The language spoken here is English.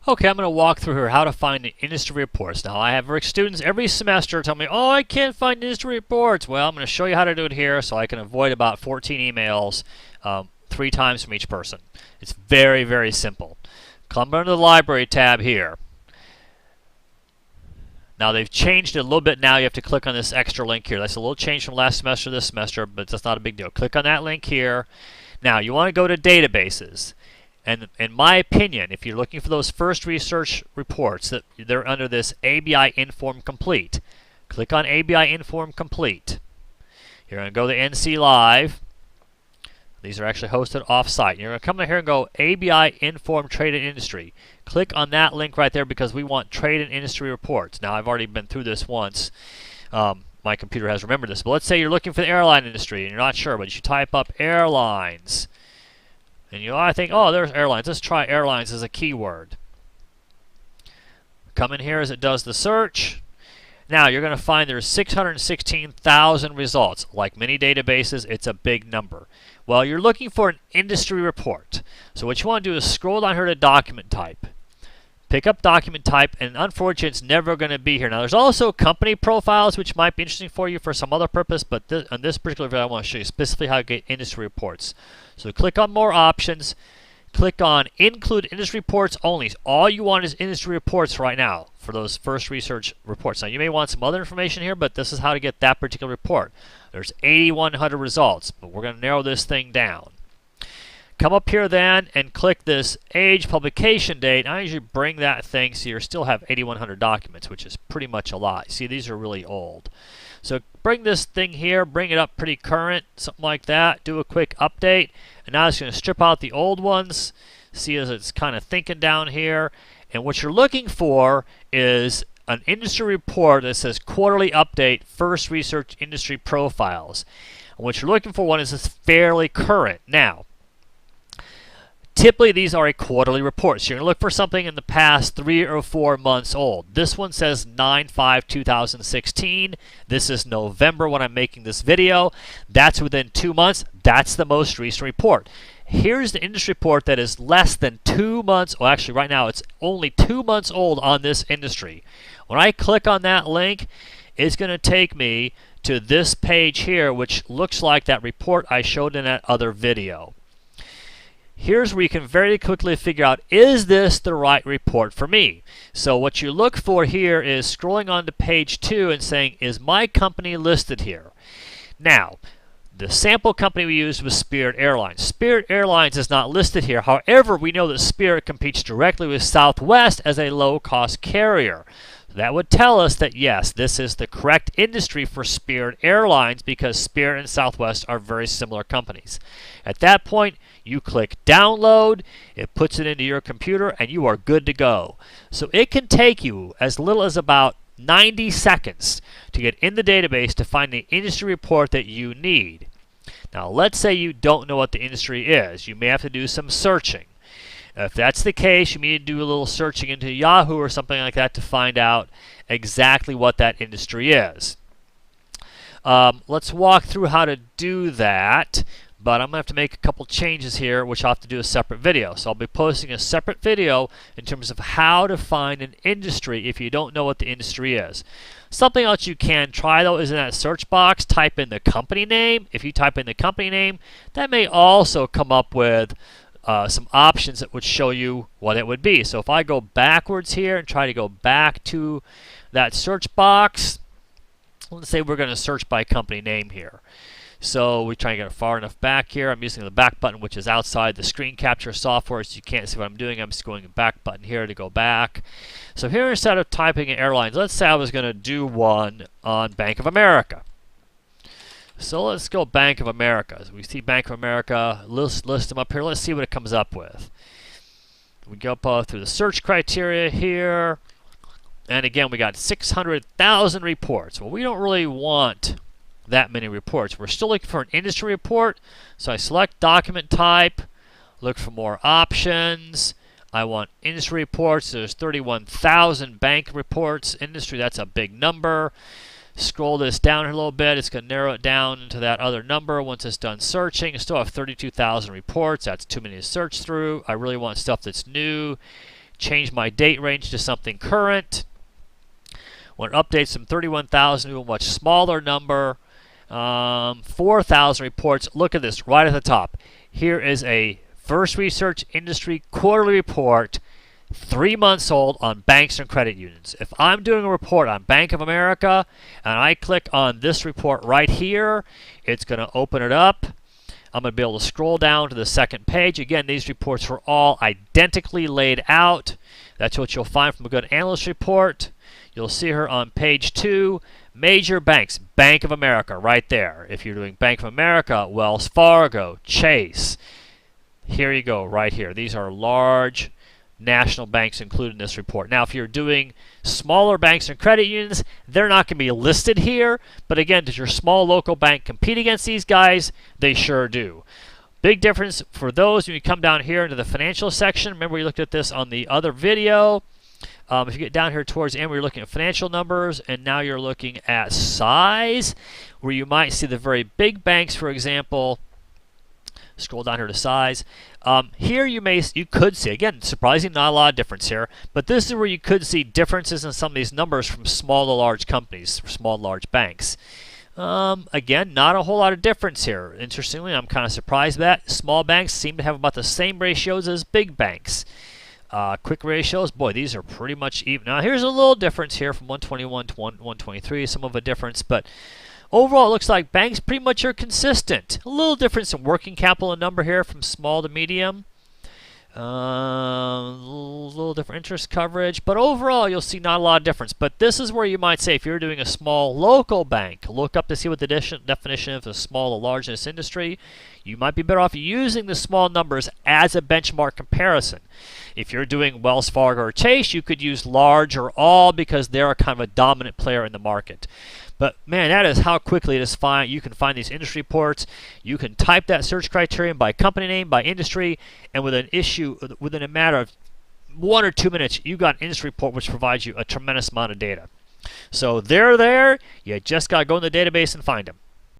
Okay, I'm going to walk through here how to find the industry reports. Now, I have students every semester tell me, oh, I can't find industry reports. Well, I'm going to show you how to do it here so I can avoid about 14 emails 3 times from each person. It's very, very simple. Come under the library tab here. Now, they've changed it a little bit now. You have to click on this extra link here. That's a little change from last semester to this semester, but that's not a big deal. Click on that link here. Now, you want to go to databases. And in my opinion, if you're looking for those first research reports, that they're under this ABI Inform Complete. Click on ABI Inform Complete. You're going to go to NC Live. These are actually hosted off-site. You're going to come in here and go ABI Inform Trade and Industry. Click on that link right there because we want trade and industry reports. Now, I've already been through this once. My computer has remembered this. But let's say you're looking for the airline industry and you're not sure, but you should type up airlines. And I think, oh, there's airlines. Let's try airlines as a keyword. Come in here as it does the search. Now, you're going to find there's 616,000 results. Like many databases, it's a big number. Well, you're looking for an industry report. So what you want to do is scroll down here to document type. Pick up document type, and unfortunately, it's never going to be here. Now, there's also company profiles, which might be interesting for you for some other purpose, but on this particular video, I want to show you specifically how to get industry reports. So click on More Options. Click on Include Industry Reports Only. All you want is industry reports right now for those first research reports. Now, you may want some other information here, but this is how to get that particular report. There's 8,100 results, but we're going to narrow this thing down. Come up here then and click this age publication date. I usually bring that thing so you still have 8,100 documents, which is pretty much a lot. See, these are really old. So bring this thing here, bring it up pretty current, something like that. Do a quick update. And now it's going to strip out the old ones. See as it's kind of thinking down here. And what you're looking for is an industry report that says Quarterly Update First Research Industry Profiles. And what you're looking for one is this fairly current. Now, typically, these are a quarterly report. So you're going to look for something in the past 3 or 4 months old. This one says 9/5/2016. This is November when I'm making this video. That's within 2 months. That's the most recent report. Here's the industry report that is less than 2 months. Well, actually, right now, it's only 2 months old on this industry. When I click on that link, it's going to take me to this page here, which looks like that report I showed in that other video. Here's where you can very quickly figure out, is this the right report for me? So what you look for here is scrolling on to page 2 and saying, is my company listed here? Now, the sample company we used was Spirit Airlines. Spirit Airlines is not listed here. However, we know that Spirit competes directly with Southwest as a low-cost carrier. That would tell us that, yes, this is the correct industry for Spirit Airlines because Spirit and Southwest are very similar companies. At that point, you click download, it puts it into your computer, and you are good to go. So it can take you as little as about 90 seconds to get in the database to find the industry report that you need. Now, let's say you don't know what the industry is. You may have to do some searching. If that's the case, you need to do a little searching into Yahoo or something like that to find out exactly what that industry is. Let's walk through how to do that, but I'm going to have to make a couple changes here, which I'll have to do a separate video. So I'll be posting a separate video in terms of how to find an industry if you don't know what the industry is. Something else you can try, though, is in that search box, type in the company name. If you type in the company name, that may also come up with some options that would show you what it would be. So if I go backwards here and try to go back to that search box, let's say we're going to search by company name here. So we try to get it far enough back here. I'm using the back button, which is outside the screen capture software, so you can't see what I'm doing. I'm just going the back button here to go back. So here, instead of typing in airlines, let's say I was going to do one on Bank of America. So let's go Bank of America. So we see Bank of America, list them up here. Let's see what it comes up with. We go up through the search criteria here. And again, we got 600,000 reports. Well, we don't really want that many reports. We're still looking for an industry report. So I select document type, look for more options. I want industry reports. There's 31,000 bank reports. Industry, that's a big number. Scroll this down a little bit. It's going to narrow it down to that other number once it's done searching. I still have 32,000 reports. That's too many to search through. I really want stuff that's new. change my date range to something current. When it updates from 31,000 to a much smaller number, 4,000 reports. Look at this right at the top. Here is a First Research Industry Quarterly Report, 3 months old, on banks and credit unions. If I'm doing a report on Bank of America and I click on this report right here, it's going to open it up. I'm going to be able to scroll down to the second page. Again, these reports are all identically laid out. That's what you'll find from a good analyst report. You'll see her on page 2, major banks, Bank of America, right there. If you're doing Bank of America, Wells Fargo, Chase, here you go, right here. These are large national banks included in this report. Now, if you're doing smaller banks and credit unions, they're not going to be listed here. But again, does your small local bank compete against these guys? They sure do. Big difference for those when you come down here into the financial section. Remember, we looked at this on the other video. If you get down here towards the end, we're looking at financial numbers, and now you're looking at size, where you might see the very big banks, for example. Scroll down here to size. Here you could see, again, surprisingly not a lot of difference here, but this is where you could see differences in some of these numbers from small to large companies, small to large banks. Again, not a whole lot of difference here. Interestingly, I'm kind of surprised that small banks seem to have about the same ratios as big banks. Quick ratios, boy, these are pretty much even. Now, here's a little difference here from 121 to 123, some of a difference, but overall, it looks like banks pretty much are consistent. A little difference in working capital number here from small to medium. A little different interest coverage, but overall, you'll see not a lot of difference. But this is where you might say, if you're doing a small local bank, look up to see what the definition of a small to large in this industry. You might be better off using the small numbers as a benchmark comparison. If you're doing Wells Fargo or Chase, you could use large or all because they're a kind of a dominant player in the market. But man, that is how quickly it is you can find these industry reports. You can type that search criterion by company name, by industry, and within a matter of 1 or 2 minutes, you got an industry report which provides you a tremendous amount of data. So they're there. You just got to go in the database and find them.